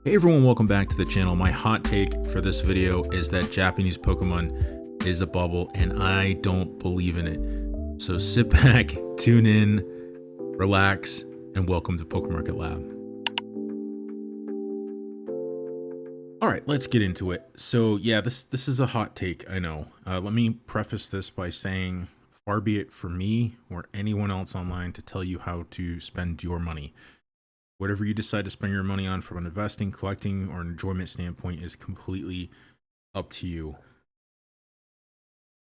Hey everyone, welcome back to the channel. My hot take for this video is that Japanese Pokemon is a bubble and I don't believe in it. So sit back, tune in, relax, and welcome to PokeMarketLab. All right, let's get into it. So yeah, this is a hot take, I know. Let me preface this by saying, far be it for me or anyone else online to tell you how to spend your money. Whatever you decide to spend your money on from an investing, collecting, or an enjoyment standpoint is completely up to you.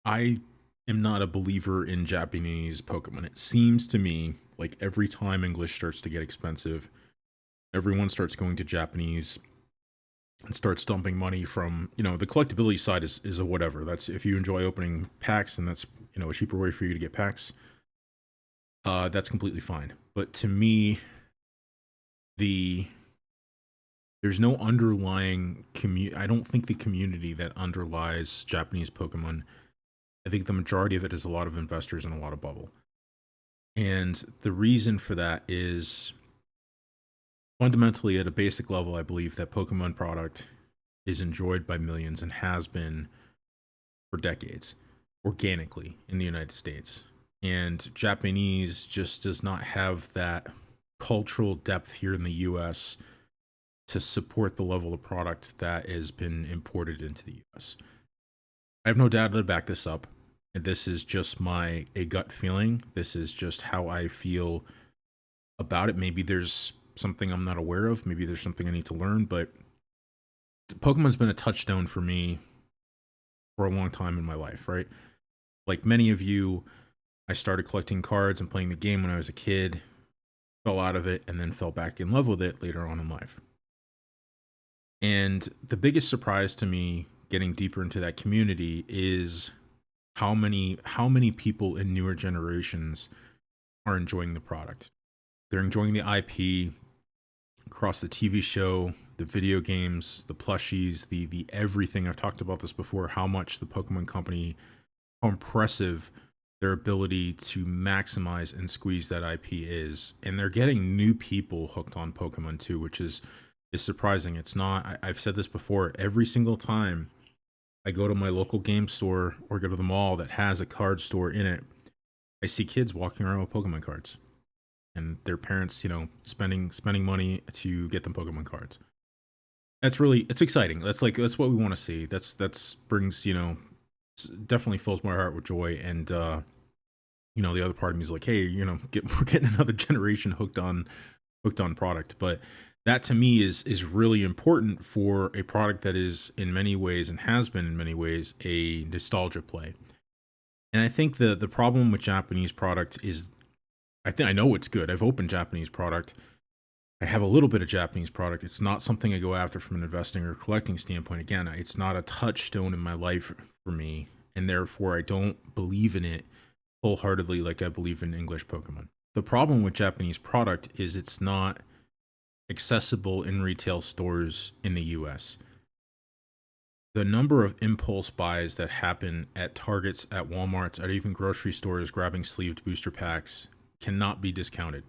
I am not a believer in Japanese Pokemon. It seems to me like every time English starts to get expensive, everyone starts going to Japanese and starts dumping money from, the collectability side is a whatever. That's if you enjoy opening packs and that's, a cheaper way for you to get packs. That's completely fine. But to me, there's no underlying I don't think the community that underlies Japanese Pokemon. I think the majority of it is a lot of investors and a lot of bubble. And the reason for that is fundamentally at a basic level, I believe that Pokemon product is enjoyed by millions and has been for decades organically in the United States. And Japanese just does not have that cultural depth here in the US to support the level of product that has been imported into the US. I have no data to back this up. And this is just a gut feeling. This is just how I feel about it. Maybe there's something I'm not aware of. Maybe there's something I need to learn, but Pokemon's been a touchstone for me for a long time in my life, right? Like many of you, I started collecting cards and playing the game when I was a kid, fell out of it, and then fell back in love with it later on in life. And the biggest surprise to me getting deeper into that community is how many people in newer generations are enjoying the product. They're enjoying the IP across the TV show, the video games, the plushies, the everything. I've talked about this before, how much the Pokemon Company, how impressive their ability to maximize and squeeze that IP is. And they're getting new people hooked on Pokemon too, which is surprising. It's not, I've said this before, every single time I go to my local game store or go to the mall that has a card store in it, I see kids walking around with Pokemon cards and their parents, spending money to get them Pokemon cards. It's exciting. That's what we want to see. That's brings, definitely fills my heart with joy. And, the other part of me is like, hey, we're getting another generation hooked on product. But that to me is really important for a product that is in many ways and has been in many ways a nostalgia play. And I think the problem with Japanese product is, I know it's good. I've opened Japanese product. I have a little bit of Japanese product. It's not something I go after from an investing or collecting standpoint. Again, it's not a touchstone in my life for me, and therefore I don't believe in it wholeheartedly like I believe in English Pokemon. The problem with Japanese product is it's not accessible in retail stores in the US. The number of impulse buys that happen at Targets, at Walmarts, at even grocery stores grabbing sleeved booster packs cannot be discounted.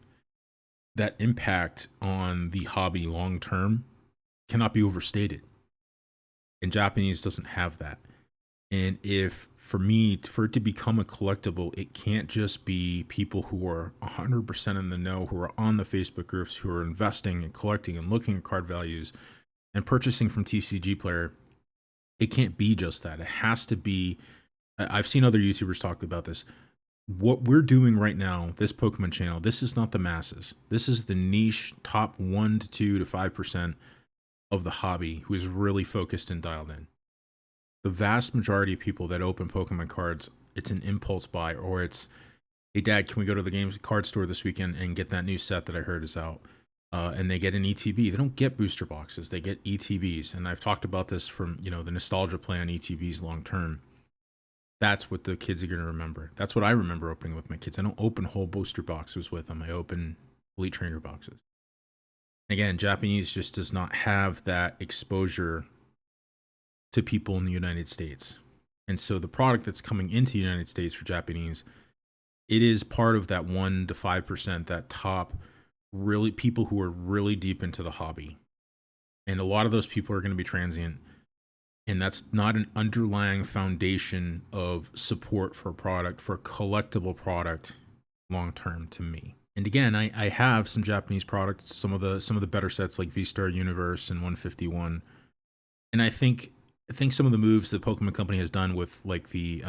That impact on the hobby long term cannot be overstated. And Japanese doesn't have that. And for it to become a collectible, it can't just be people who are 100% in the know, who are on the Facebook groups, who are investing and collecting and looking at card values and purchasing from TCG Player. It can't be just that. It has to be, I've seen other YouTubers talk about this. What we're doing right now, this Pokemon channel, this is not the masses. This is the niche top 1 to 2 to 5% of the hobby who is really focused and dialed in. The vast majority of people that open Pokemon cards, it's an impulse buy, or it's, hey dad, can we go to the games card store this weekend and get that new set that I heard is out? And they get an ETB. They don't get booster boxes, they get ETBs. And I've talked about this from, the nostalgia play on ETBs long term. That's what the kids are going to remember. That's what I remember opening with my kids. I don't open whole booster boxes with them. I open Elite Trainer boxes. Again, Japanese just does not have that exposure to people in the United States. And so the product that's coming into the United States for Japanese, it is part of that 1 to 5%, that top really people who are really deep into the hobby. And a lot of those people are going to be transient. And that's not an underlying foundation of support for a product, for a collectible product long term to me. And again, I have some Japanese products, some of the better sets like V-Star Universe and 151. And I think some of the moves the Pokemon Company has done with like the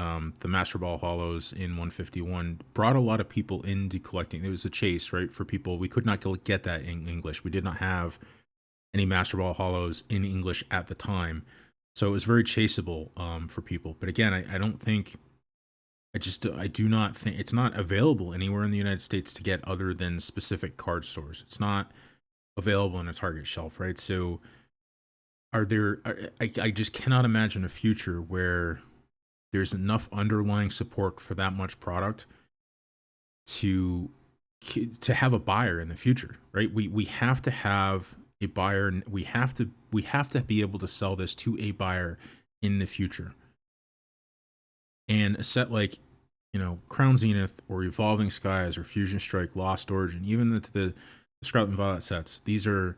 Master Ball Hollows in 151 brought a lot of people into collecting. It was a chase, right, for people. We could not get that in English. We did not have any Master Ball Hollows in English at the time. So it was very chaseable for people. But again, I don't think, I do not think it's not available anywhere in the United States to get other than specific card stores. It's not available on a Target shelf, right? So I just cannot imagine a future where there's enough underlying support for that much product to have a buyer in the future, right? We have to have a buyer, and we have to be able to sell this to a buyer in the future. And a set like, Crown Zenith or Evolving Skies or Fusion Strike, Lost Origin, even the Scarlet and Violet sets, there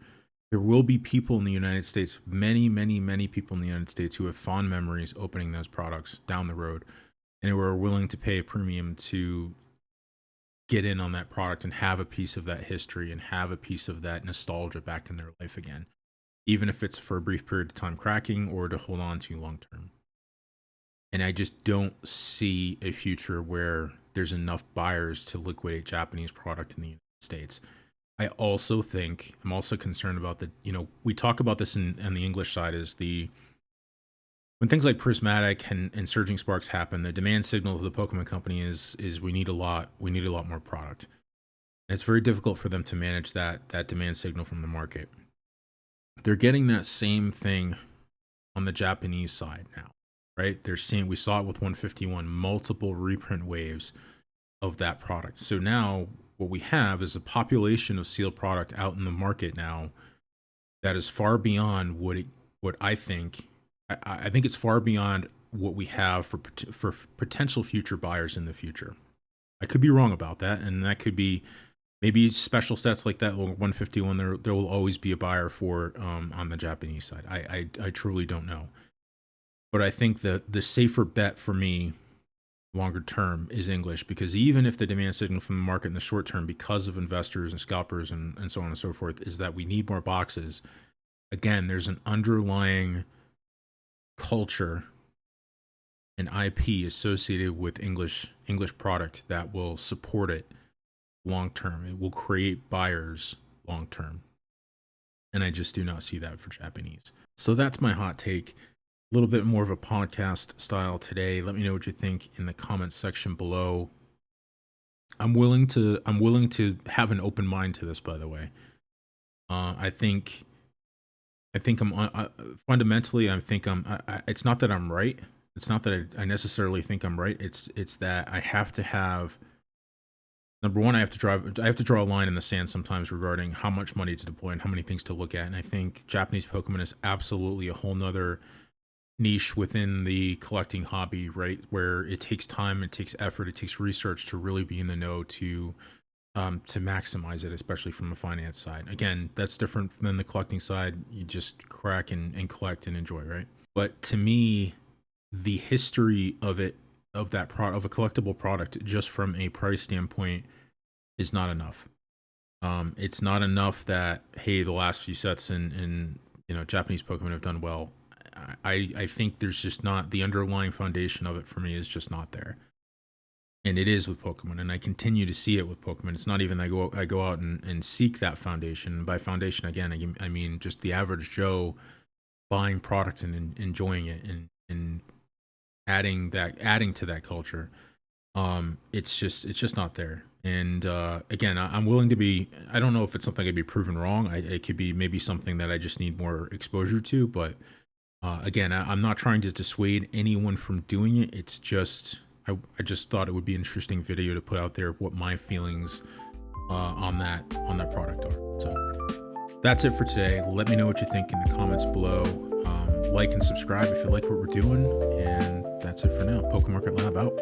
will be people in the United States, many people in the United States who have fond memories opening those products down the road, and who are willing to pay a premium to get in on that product and have a piece of that history and have a piece of that nostalgia back in their life again, even if it's for a brief period of time cracking or to hold on to long term. And I just don't see a future where there's enough buyers to liquidate Japanese product in the United States. I'm also concerned about we talk about this on the English side, is when things like Prismatic and Surging Sparks happen, the demand signal of the Pokemon Company is we need a lot more product. And it's very difficult for them to manage that demand signal from the market. They're getting that same thing on the Japanese side now, right? We saw it with 151, multiple reprint waves of that product. So now what we have is a population of sealed product out in the market now that is far beyond what I think it's far beyond what we have for potential future buyers in the future. I could be wrong about that, and that could be maybe special sets like that 151. There will always be a buyer for on the Japanese side. I truly don't know, but I think that the safer bet for me longer term is English, because even if the demand signal from the market in the short term, because of investors and scalpers and so on and so forth, is that we need more boxes, again, there's an underlying culture and IP associated with English product that will support it long term. It will create buyers long term. And I just do not see that for Japanese. So that's my hot take. A little bit more of a podcast style today. Let me know what you think in the comments section below. I'm willing to have an open mind to this, by the way. I think I'm fundamentally, it's not that I'm right. It's not that I necessarily think I'm right. It's that I have to have, number one, I have to draw a line in the sand sometimes regarding how much money to deploy and how many things to look at. And I think Japanese Pokemon is absolutely a whole nother niche within the collecting hobby, right? Where it takes time, it takes effort, it takes research to really be in the know to maximize it, especially from the finance side. Again, that's different than the collecting side. You just crack and collect and enjoy, right? But to me, the history of a collectible product, just from a price standpoint, is not enough. It's not enough that, hey, the last few sets in Japanese Pokemon have done well. I think there's just not, the underlying foundation of it for me is just not there. And it is with Pokemon, and I continue to see it with Pokemon. It's not even I go out and seek that foundation. By foundation, again, I mean just the average Joe buying product and enjoying it and adding to that culture. It's just not there. And again, I'm willing to be, I don't know if it's something I could be proven wrong. It could be maybe something that I just need more exposure to, but again, I'm not trying to dissuade anyone from doing it. It's just, I just thought it would be an interesting video to put out there, what my feelings on that product are. So that's it for today. Let me know what you think in the comments below. Like and subscribe if you like what we're doing. And that's it for now. PokeMarketLab out.